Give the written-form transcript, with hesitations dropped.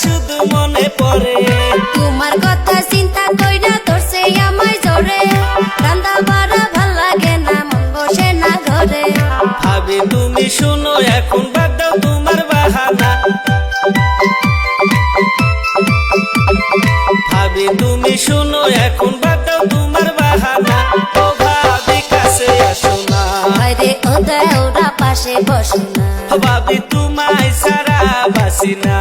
শুধু মনে পড়ে। তোমার কথা চিন্তা কইরা ধরছে আমায় জোরে, রান্দা বাড়া ভাল লাগে না, মন বসে না ঘরে। ভাবি তুমি শুনো এখন বাদ দাও তোমার বাহানা, ভাবি তুমি শুনো এখন বাদ দাও তোমার বাহানা। ও ভাবি কাছে আসো না, আরে ওরা পাশে বসো না, ভাবি তোমায় সারা বাসি না।